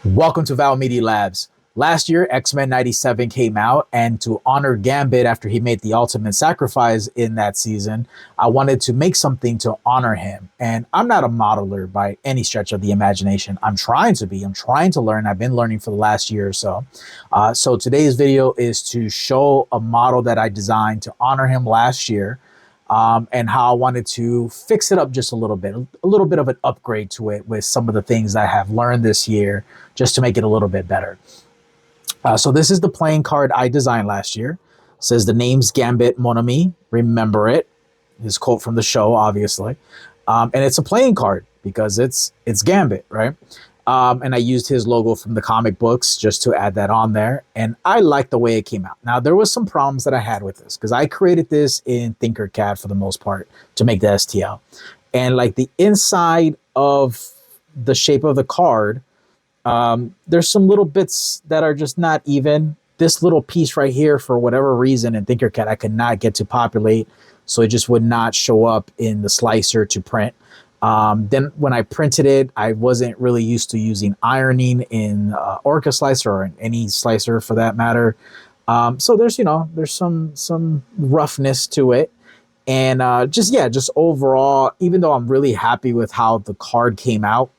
Welcome to Val Media Labs. Last year, X-Men 97 came out, and to honor Gambit after he made the ultimate sacrifice in that season, I wanted to make something to honor him. And I'm not a modeler by any stretch of the imagination. I'm trying to be. I'm trying to learn. I've been learning for the last year or so. So today's video is to show a model that I designed to honor him last year. And how I wanted to fix it up just a little bit of an upgrade to it with some of the things I have learned this year just to make it a little bit better. So this is the playing card I designed last year. It says the name's Gambit Mon Ami. Remember it. His quote from the show, obviously. And it's a playing card because it's Gambit, right? And I used his logo from the comic books just to add that on there. And I like the way it came out. Now, there was some problems that I had with this because I created this in TinkerCAD for the most part to make the STL. And like the inside of the shape of the card, there's some little bits that are just not even. This little piece right here, for whatever reason in TinkerCAD, I could not get to populate. So it just would not show up in the slicer to print. Then when I printed it, I wasn't really used to using ironing in Orca slicer or in any slicer for that matter. So there's some roughness to it. And just overall, even though I'm really happy with how the card came out,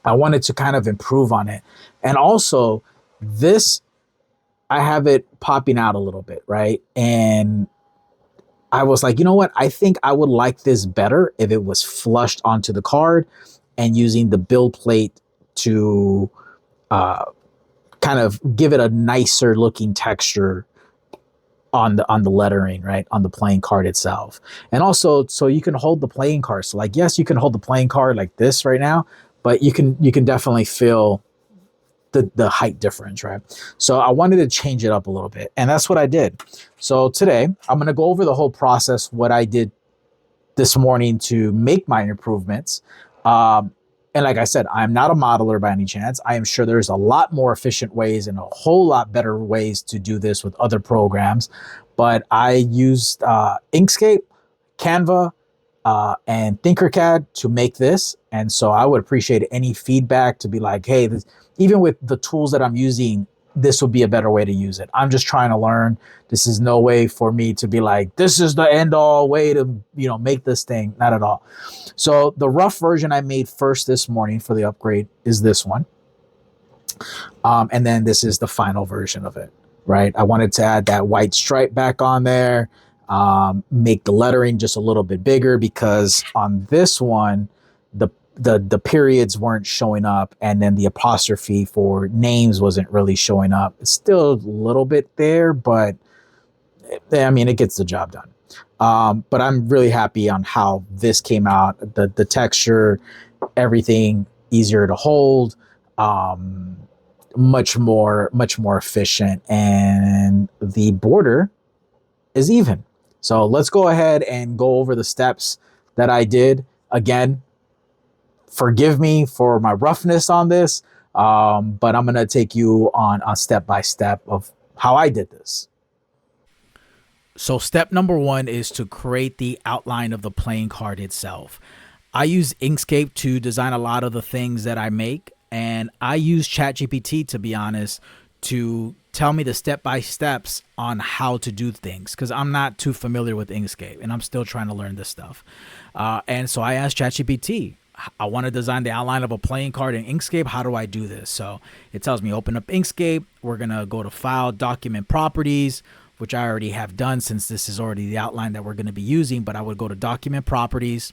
I wanted to kind of improve on it. And also this, I have it popping out a little bit, right? And I was like, you know what? I think I would like this better if it was flushed onto the card and using the build plate to kind of give it a nicer looking texture on the lettering, right? On the playing card itself. And also, so you can hold the playing card. So like, yes, you can hold the playing card like this right now, but you can definitely feel the height difference, right? So I wanted to change it up a little bit, and that's what I did. So today I'm going to go over the whole process, what I did this morning to make my improvements. And like I said, I'm not a modeler by any chance. I am sure there's a lot more efficient ways and a whole lot better ways to do this with other programs, but I used Inkscape, Canva, and TinkerCAD to make this. And so I would appreciate any feedback to be like, hey, even with the tools that I'm using, this would be a better way to use it. I'm just trying to learn. This is no way for me to be like, this is the end all way to, make this thing. Not at all. So the rough version I made first this morning for the upgrade is this one. And then this is the final version of it, right? I wanted to add that white stripe back on there. Make the lettering just a little bit bigger because on this one, the periods weren't showing up, and then the apostrophe for names wasn't really showing up. It's still a little bit there, but I mean, it gets the job done. But I'm really happy on how this came out. The texture, everything easier to hold, much more efficient, and the border is even. So let's go ahead and go over the steps that I did. Again, forgive me for my roughness on this, but I'm going to take you on a step-by-step of how I did this. So step number one is to create the outline of the playing card itself. I use Inkscape to design a lot of the things that I make, and I use ChatGPT, to be honest, to tell me the step-by-steps on how to do things, because I'm not too familiar with Inkscape and I'm still trying to learn this stuff. And so I asked ChatGPT, I want to design the outline of a playing card in Inkscape. How do I do this? So it tells me open up Inkscape. We're going to go to File, Document Properties, which I already have done since this is already the outline that we're going to be using. But I would go to Document Properties,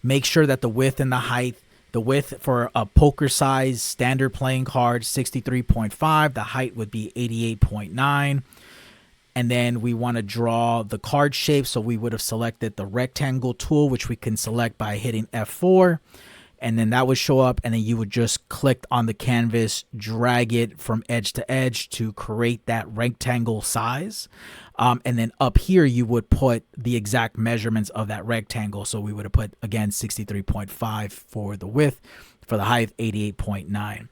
make sure that the width and the height, the width for a poker size standard playing card, 63.5. The height would be 88.9. And then we want to draw the card shape. So we would have selected the rectangle tool, which we can select by hitting F4. And then that would show up. And then you would just click on the canvas, drag it from edge to edge to create that rectangle size. And then up here, you would put the exact measurements of that rectangle. So we would have put, again, 63.5 for the width, for the height, 88.9.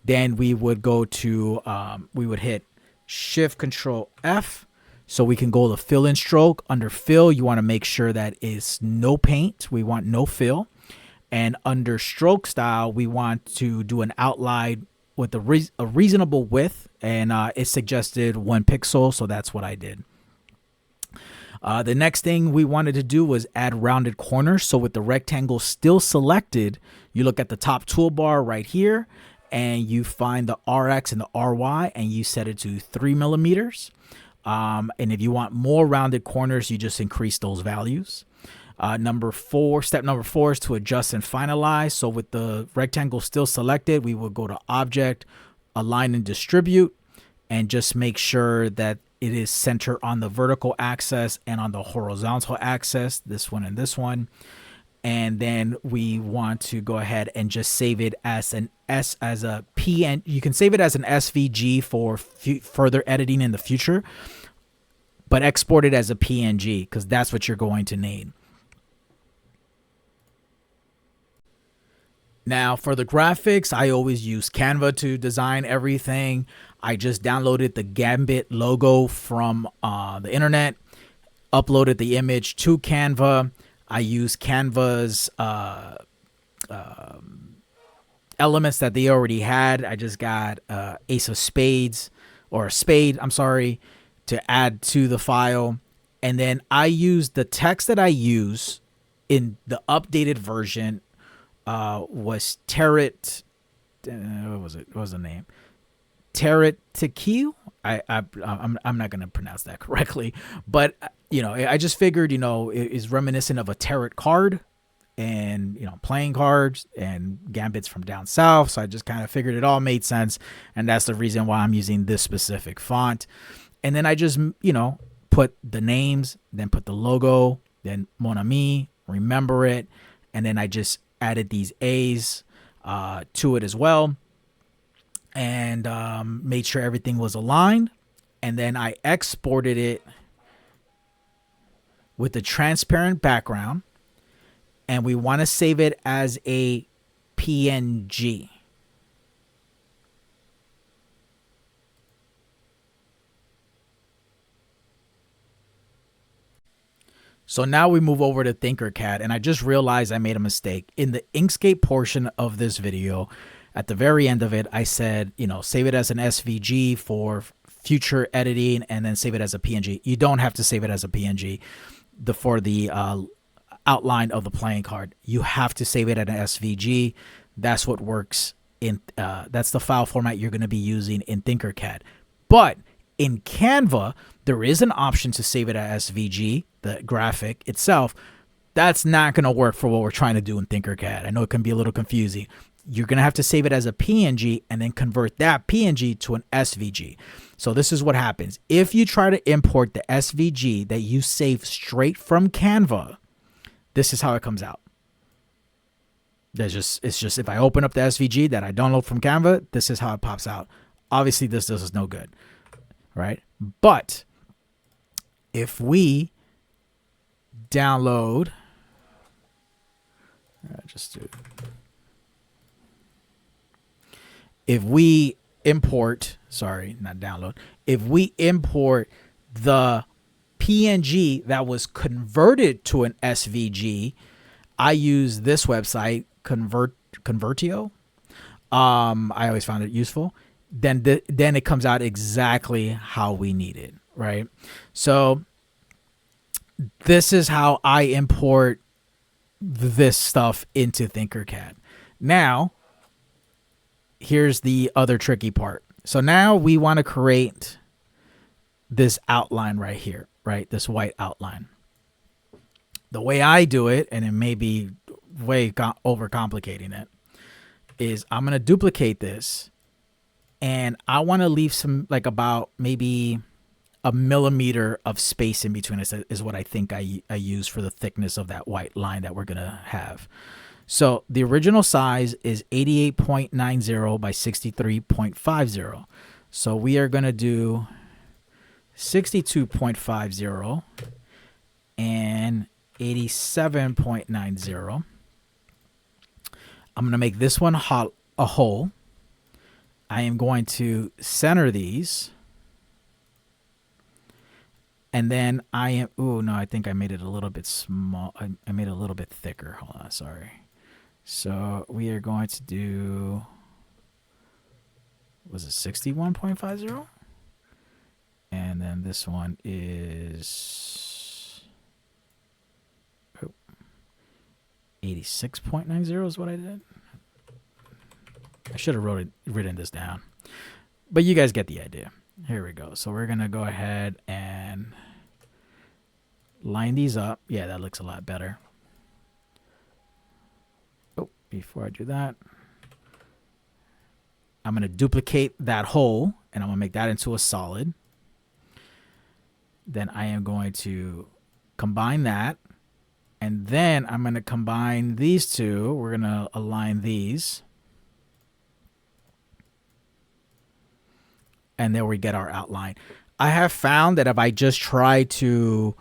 Then we would go to, we would hit Shift Control F. So we can go to fill and stroke. Under fill, you want to make sure that is no paint. We want no fill. And under stroke style, we want to do an outline with a reasonable width, and it suggested 1 pixel, so that's what I did. The next thing we wanted to do was add rounded corners. So with the rectangle still selected, you look at the top toolbar right here, and you find the RX and the RY, and you set it to 3 millimeters. And if you want more rounded corners, you just increase those values. Step number 4 is to adjust and finalize. So with the rectangle still selected, we will go to Object, Align and Distribute, and just make sure that it is centered on the vertical axis and on the horizontal axis, this one and this one. And then we want to go ahead and just save it as an PN. You can save it as an SVG for further editing in the future, but export it as a PNG because that's what you're going to need. Now, for the graphics, I always use Canva to design everything. I just downloaded the Gambit logo from the internet, uploaded the image to Canva. I use Canva's elements that they already had. I just got Ace of Spades, or a spade, I'm sorry, to add to the file. And then I use the text that I use in the updated version was Territ. What was it? What was the name? Territ. I'm not gonna pronounce that correctly, but you know, I just figured, you know, it is reminiscent of a tarot card, and you know, playing cards, and Gambit's from down south, so I just kind of figured it all made sense, and that's the reason why I'm using this specific font. And then I just, you know, put the names, then put the logo, then Mon Ami, remember it, and then I just added these A's to it as well, and made sure everything was aligned. And then I exported it with a transparent background, and we want to save it as a PNG. So now we move over to TinkerCAD, and I just realized I made a mistake. In the Inkscape portion of this video, at the very end of it, I said, you know, save it as an SVG for future editing, and then save it as a PNG. You don't have to save it as a PNG for the outline of the playing card. You have to save it as an SVG. That's what works in, that's the file format you're going to be using in TinkerCAD. But in Canva, there is an option to save it as SVG, the graphic itself. That's not going to work for what we're trying to do in TinkerCAD. I know it can be a little confusing. You're going to have to save it as a PNG and then convert that PNG to an SVG. So this is what happens. If you try to import the SVG that you save straight from Canva, this is how it comes out. It's just if I open up the SVG that I download from Canva, this is how it pops out. Obviously, this does us no good, right? But if we download, if we import, sorry, not download, if we import the PNG that was converted to an SVG, I use this website, Convertio. I always found it useful. Then it comes out exactly how we need it, right? So this is how I import this stuff into TinkerCAD. Now, here's the other tricky part. So now we want to create this outline right here, right? This white outline. The way I do it, and it may be way overcomplicating it, is I'm going to duplicate this, and I want to leave some, like about maybe a millimeter of space in between us is what I think I use for the thickness of that white line that we're going to have. So the original size is 88.90 by 63.50. So we are going to do 62.50 and 87.90. I'm going to make this one a hole. I am going to center these. And then I am, oh no, I think I made it a little bit small. I made it a little bit thicker. Hold on, sorry. So we are going to do, was it 61.50? And then this one is 86.90 is what I did. I should have written this down. But you guys get the idea. Here we go. So we're going to go ahead and line these up. Yeah, that looks a lot better. Oh, before I do that, I'm going to duplicate that hole, and I'm going to make that into a solid. Then I am going to combine that. And then I'm going to combine these two. We're going to align these. And there we get our outline. I have found that if I just try to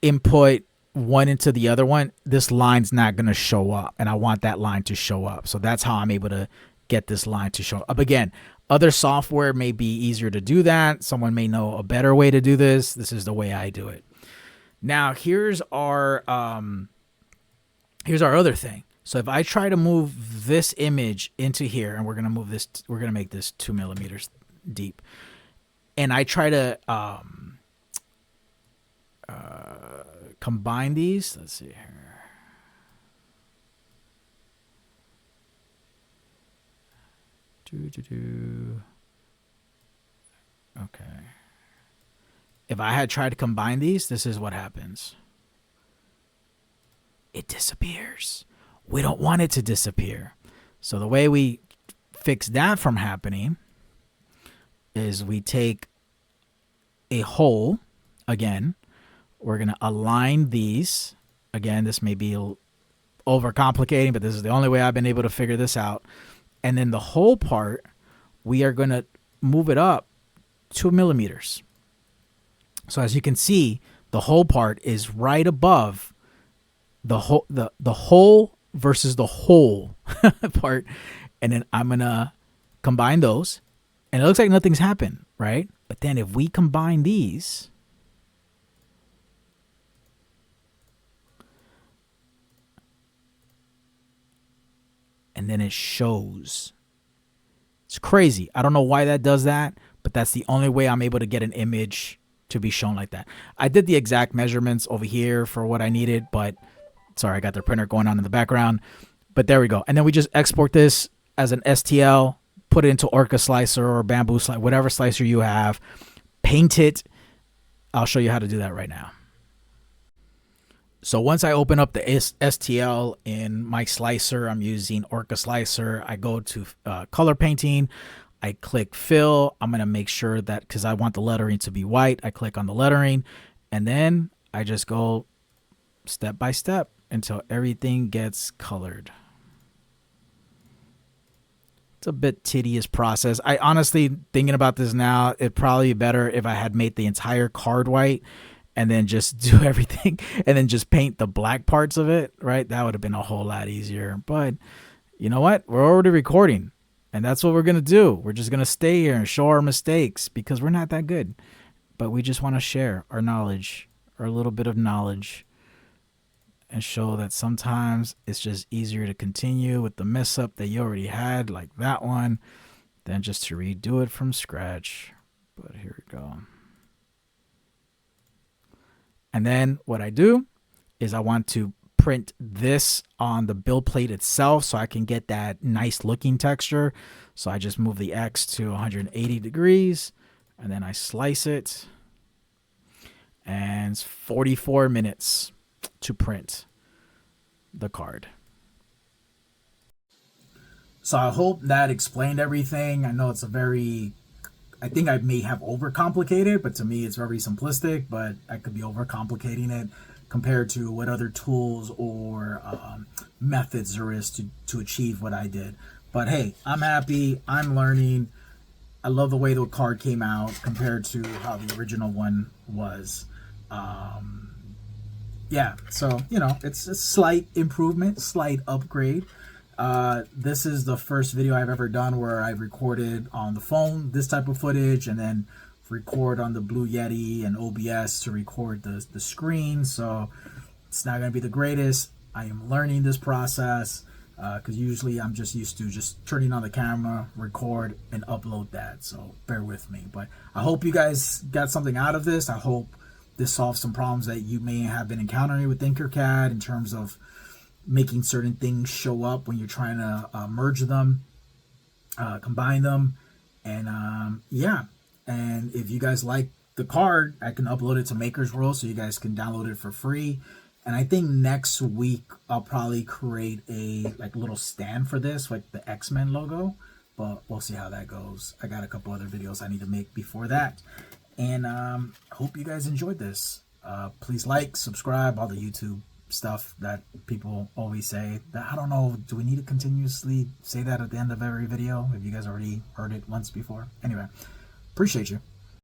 input one into the other one, this line's not going to show up. And I want that line to show up. So that's how I'm able to get this line to show up. Again, other software may be easier to do that. Someone may know a better way to do this. This is the way I do it. Now, here's our other thing. So if I try to move this image into here, and we're going to move this, we're going to make this 2 millimeters deep, and I try to combine these. Let's see here. Okay. If I had tried to combine these, this is what happens. It disappears. We don't want it to disappear. So the way we fix that from happening is we take a hole. Again, we're going to align these. Again, this may be overcomplicating, but this is the only way I've been able to figure this out. And then the whole part, we are going to move it up 2 millimeters. So as you can see, the whole part is right above the whole versus the whole part. And then I'm going to combine those. And it looks like nothing's happened, right? But then if we combine these, and then it shows. It's crazy. I don't know why that does that, but that's the only way I'm able to get an image to be shown like that. I did the exact measurements over here for what I needed, but sorry, I got the printer going on in the background. But there we go. And then we just export this as an STL, put it into Orca Slicer or Bamboo Slicer, whatever slicer you have, paint it. I'll show you how to do that right now. So once I open up the STL in my slicer, I'm using Orca Slicer. I go to color painting. I click fill. I'm going to make sure that, because I want the lettering to be white, I click on the lettering, and then I just go step by step until everything gets colored. It's a bit tedious process. I honestly, thinking about this now, it'd probably be better if I had made the entire card white and then just do everything and then just paint the black parts of it, right? That would have been a whole lot easier. But you know what? We're already recording, and that's what we're going to do. We're just going to stay here and show our mistakes because we're not that good. But we just want to share our knowledge, our little bit of knowledge, and show that sometimes it's just easier to continue with the mess up that you already had, like that one, than just to redo it from scratch. But here we go. And then what I do is I want to print this on the build plate itself so I can get that nice looking texture. So I just move the X to 180 degrees and then I slice it. And it's 44 minutes to print the card. So I hope that explained everything. I know it's I think I may have overcomplicated, but to me it's very simplistic, but I could be overcomplicating it compared to what other tools or methods there is to achieve what I did. But hey, I'm happy. I'm learning. I love the way the card came out compared to how the original one was. Yeah, so, you know, it's a slight improvement, slight upgrade. This is the first video I've ever done where I recorded on the phone, this type of footage, and then record on the Blue Yeti and OBS to record the screen. So it's not going to be the greatest. I am learning this process. because usually I'm just used to just turning on the camera, record, and upload that. So bear with me. But I hope you guys got something out of this. I hope this solves some problems that you may have been encountering with TinkerCAD in terms of making certain things show up when you're trying to merge them, combine them, and yeah. And if you guys like the card, I can upload it to Maker's World so you guys can download it for free. And I think next week I'll probably create a like little stand for this, like the X-Men logo, but we'll see how that goes. I got a couple other videos I need to make before that. And hope you guys enjoyed this. Please like, subscribe, all the YouTube stuff that people always say. That I don't know, do we need to continuously say that at the end of every video if you guys already heard it once before? Anyway, appreciate you.